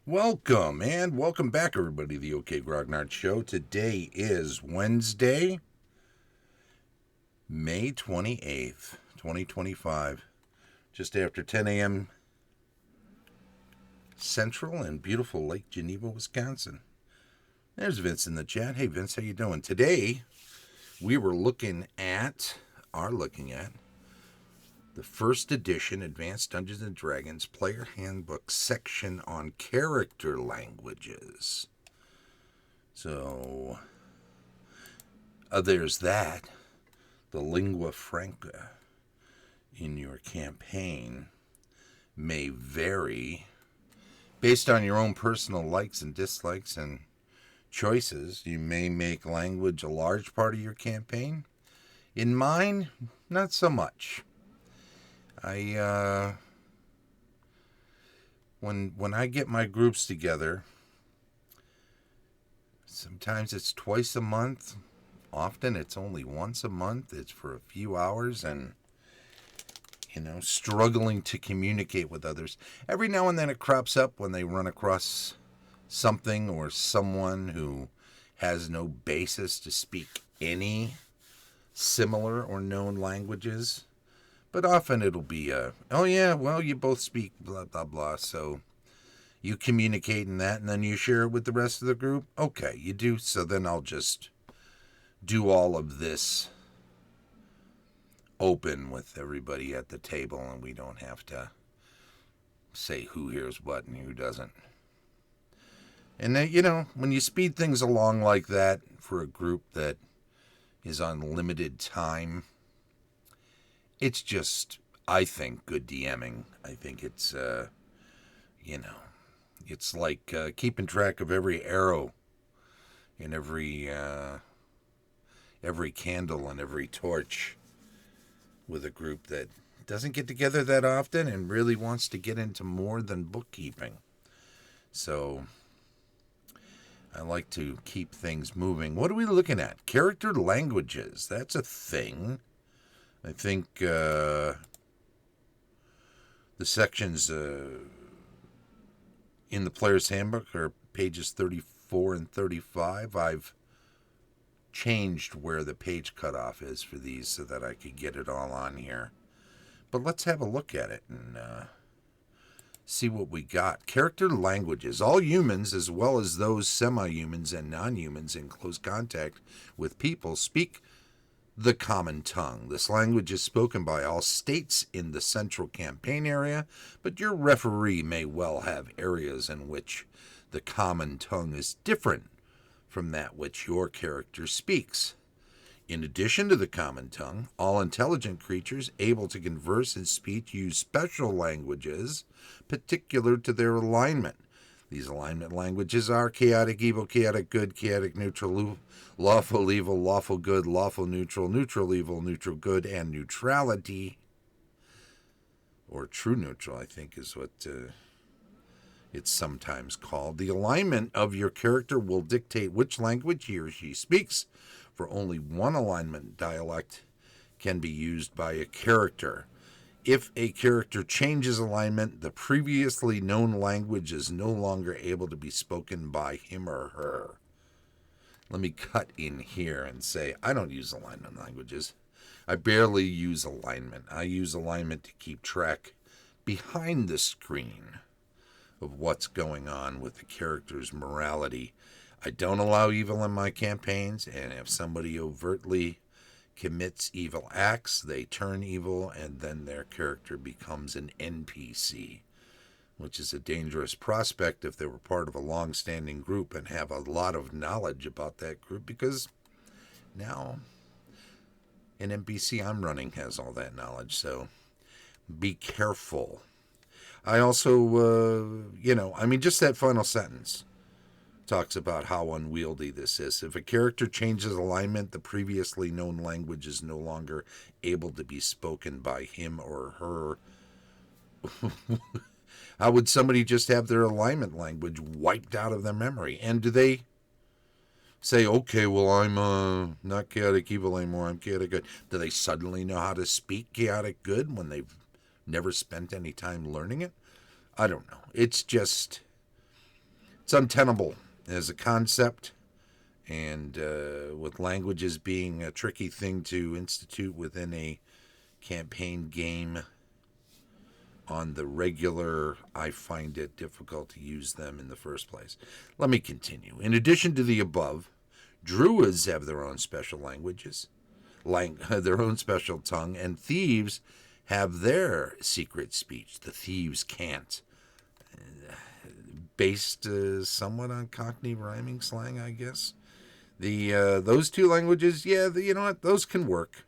Welcome and welcome back, everybody, to the OK Grognard Show. Today is Wednesday, May 28th, 2025, just after 10 a.m. Central in beautiful Lake Geneva, Wisconsin. There's Vince in the chat. Hey, Vince, how you doing? Today, we are looking at the first edition Advanced Dungeons & Dragons Player Handbook section on character languages. So, there's that. The lingua franca in your campaign may vary based on your own personal likes and dislikes and choices. You may make language a large part of your campaign. In mine, not so much. When I get my groups together, sometimes it's twice a month. Often it's only once a month. It's for a few hours and, struggling to communicate with others. Every now and then it crops up when they run across something or someone who has no basis to speak any similar or known languages. But often it'll be, you both speak blah, blah, blah, so you communicate in that, and then you share it with the rest of the group? Okay, you do, so then I'll just do all of this open with everybody at the table, and we don't have to say who hears what and who doesn't. And then, when you speed things along like that for a group that is on limited time, it's just, I think, good DMing. I think it's, it's like keeping track of every arrow in every candle and every torch with a group that doesn't get together that often and really wants to get into more than bookkeeping. So I like to keep things moving. What are we looking at? Character languages. That's a thing. I think the sections in the Player's Handbook are pages 34 and 35. I've changed where the page cutoff is for these so that I could get it all on here. But let's have a look at it and see what we got. Character languages. All humans, as well as those semi-humans and non-humans in close contact with people, speak the common tongue. This language is spoken by all states in the central campaign area, but your referee may well have areas in which the common tongue is different from that which your character speaks. In addition to the common tongue, all intelligent creatures able to converse and speak use special languages particular to their alignment. These alignment languages are chaotic evil, chaotic good, chaotic neutral, lawful evil, lawful good, lawful neutral, neutral evil, neutral good, and neutrality, or true neutral, I think is what it's sometimes called. The alignment of your character will dictate which language he or she speaks, for only one alignment dialect can be used by a character. If a character changes alignment, the previously known language is no longer able to be spoken by him or her. Let me cut in here and say I don't use alignment languages. I barely use alignment. I use alignment to keep track behind the screen of what's going on with the character's morality. I don't allow evil in my campaigns, and if somebody overtly commits evil acts, they turn evil, and then their character becomes an NPC, which is a dangerous prospect if they were part of a long-standing group and have a lot of knowledge about that group, because now an NPC I'm running has all that knowledge, so be careful. I also, just that final sentence talks about how unwieldy this is. If a character changes alignment, the previously known language is no longer able to be spoken by him or her. How would somebody just have their alignment language wiped out of their memory? And do they say, okay, well, I'm not chaotic evil anymore, I'm chaotic good? Do they suddenly know how to speak chaotic good when they've never spent any time learning it? I don't know. It's just It's untenable as a concept, and with languages being a tricky thing to institute within a campaign game on the regular, I find it difficult to use them in the first place. Let me continue. In addition to the above, druids have their own special languages, their own special tongue, and thieves have their secret speech. The thieves can't. Based somewhat on Cockney rhyming slang, I guess. Those two languages, yeah, you know what? Those can work.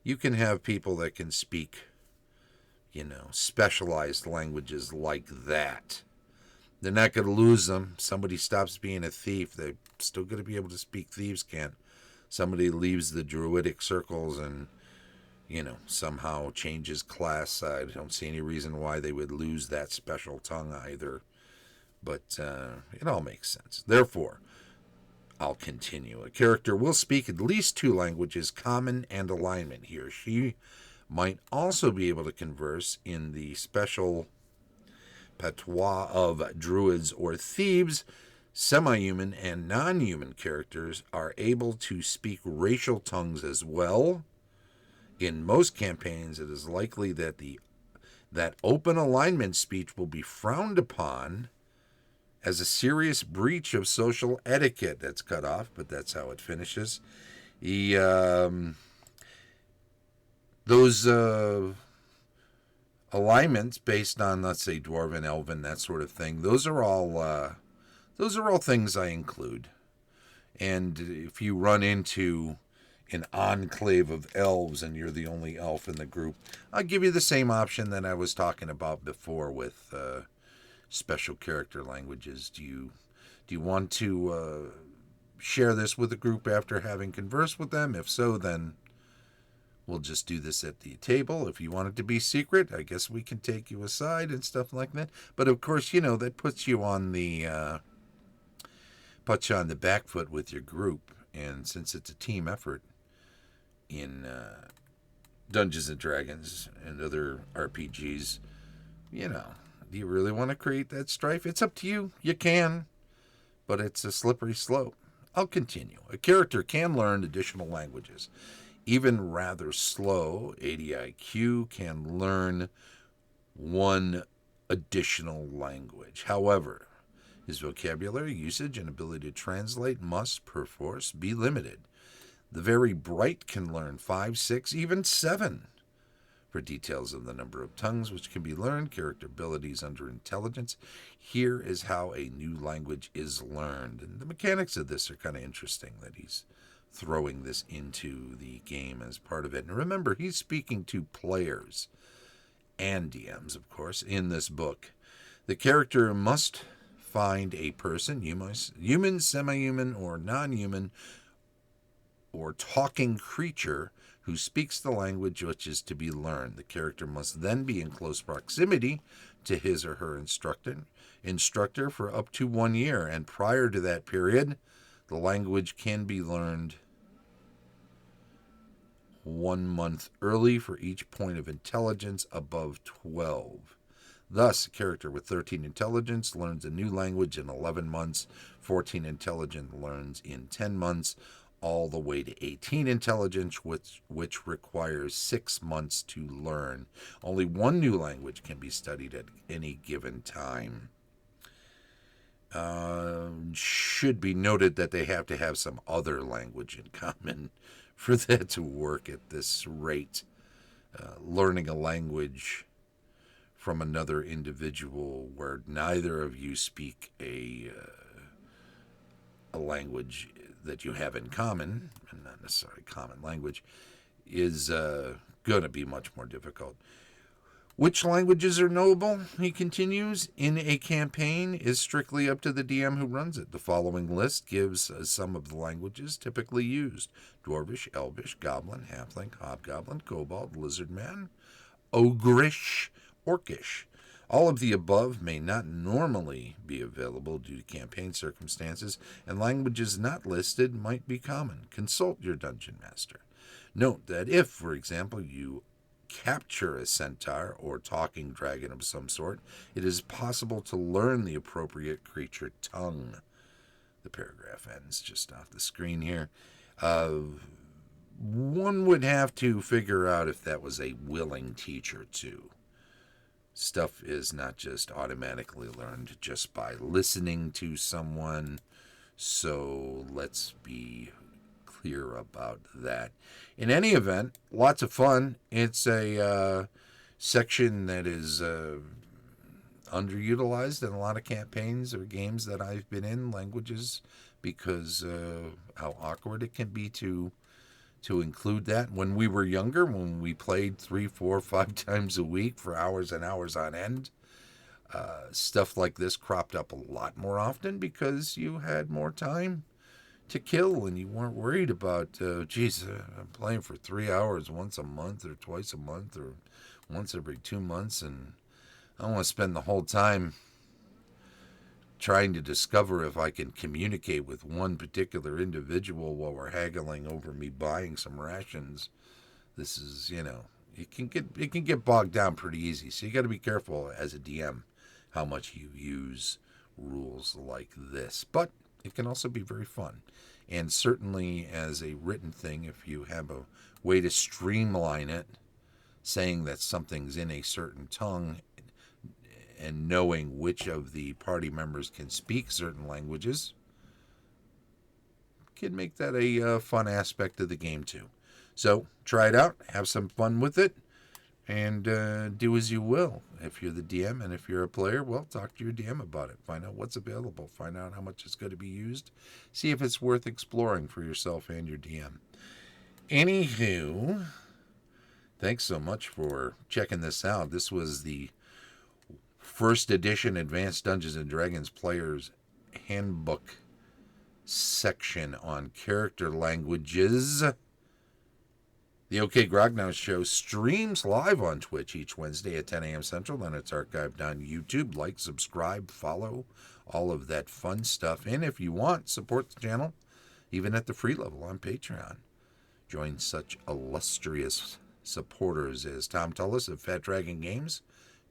You can have people that can speak, specialized languages like that. They're not going to lose them. Somebody stops being a thief, they're still going to be able to speak. Thieves can't. Somebody leaves the druidic circles and, somehow changes class. I don't see any reason why they would lose that special tongue either. But it all makes sense. Therefore, I'll continue. A character will speak at least two languages, common and alignment. He or she might also be able to converse in the special patois of druids or thieves. Semi-human and non-human characters are able to speak racial tongues as well. In most campaigns, it is likely that that open alignment speech will be frowned upon as a serious breach of social etiquette. That's cut off, but that's how it finishes. Those alignments based on, let's say, Dwarven, Elven, that sort of thing, those are all things I include. And if you run into an enclave of elves and you're the only elf in the group, I'll give you the same option that I was talking about before with special character languages. Do you want to share this with the group after having conversed with them? If so, then we'll just do this at the table. If you want it to be secret, I guess we can take you aside and stuff like that. But of course, that puts you on the back foot with your group. And since it's a team effort in Dungeons and Dragons and other RPGs, do you really want to create that strife? It's up to you. You can, but it's a slippery slope. I'll continue. A character can learn additional languages. Even rather slow, ADIQ can learn one additional language. However, his vocabulary, usage, and ability to translate must, perforce, be limited. The very bright can learn 5, 6, even 7. For details of the number of tongues which can be learned, character abilities under intelligence, here is how a new language is learned. And the mechanics of this are kind of interesting, that he's throwing this into the game as part of it. And remember, he's speaking to players and DMs, of course, in this book. The character must find a person, human, semi-human, or non-human, or talking creature who speaks the language which is to be learned. The character must then be in close proximity to his or her instructor for up to 1 year, and prior to that period, the language can be learned 1 month early for each point of intelligence above 12. Thus, a character with 13 intelligence learns a new language in 11 months, 14 intelligence learns in 10 months, all the way to 18 intelligence, which requires 6 months to learn. Only one new language can be studied at any given time. Should be noted that they have to have some other language in common for that to work at this rate. Learning a language from another individual where neither of you speak a language that you have in common, and not necessarily common language, is going to be much more difficult. Which languages are knowable, he continues, in a campaign is strictly up to the DM who runs it. The following list gives some of the languages typically used: Dwarvish, Elvish, Goblin, Halfling, Hobgoblin, Kobold, Lizardman, Ogrish, Orcish. All of the above may not normally be available due to campaign circumstances, and languages not listed might be common. Consult your dungeon master. Note that if, for example, you capture a centaur or talking dragon of some sort, it is possible to learn the appropriate creature tongue. The paragraph ends just off the screen here. One would have to figure out if that was a willing teacher, too. Stuff is not just automatically learned just by listening to someone, so let's be clear about that. In any event, lots of fun. It's a section that is underutilized in a lot of campaigns or games that I've been in, languages, because how awkward it can be to include that. When we were younger, when we played 3, 4, 5 times a week for hours and hours on end, stuff like this cropped up a lot more often because you had more time to kill and you weren't worried about, I'm playing for 3 hours once a month or twice a month or once every 2 months, and I don't want to spend the whole time trying to discover if I can communicate with one particular individual while we're haggling over me buying some rations. This is, it can get bogged down pretty easy. So you got to be careful as a DM how much you use rules like this. But it can also be very fun. And certainly as a written thing, if you have a way to streamline it, saying that something's in a certain tongue and knowing which of the party members can speak certain languages can make that a fun aspect of the game too. So try it out, have some fun with it, and do as you will. If you're the DM and if you're a player, well, talk to your DM about it. Find out what's available. Find out how much it's going to be used. See if it's worth exploring for yourself and your DM. Anywho, thanks so much for checking this out. This was the first edition Advanced Dungeons & Dragons Players Handbook section on character languages. The OK Grognard Show streams live on Twitch each Wednesday at 10 a.m. Central, and it's archived on YouTube. Like, subscribe, follow, all of that fun stuff. And if you want, support the channel, even at the free level on Patreon. Join such illustrious supporters as Tom Tullis of Fat Dragon Games,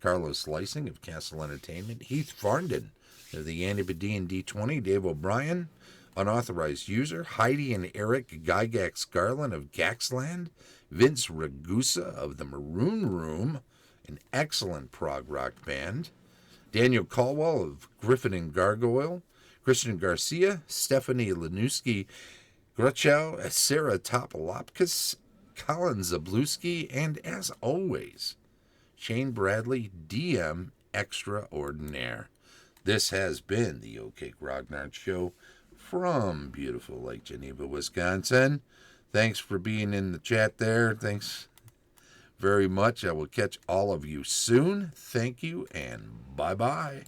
Carlos Slicing of Castle Entertainment, Heath Farndon of the D&D 20, Dave O'Brien, unauthorized user, Heidi and Eric Gygax Garland of Gaxland, Vince Ragusa of the Maroon Room, an excellent prog rock band, Daniel Caldwell of Griffin and Gargoyle, Christian Garcia, Stephanie Lesniewski-Gruchow, Cera Toppilopkus, Colin Szablewski, and as always, Shane Bradley, DM Extraordinaire. This has been the OK Grognard Show from beautiful Lake Geneva, Wisconsin. Thanks for being in the chat there. Thanks very much. I will catch all of you soon. Thank you, and bye-bye.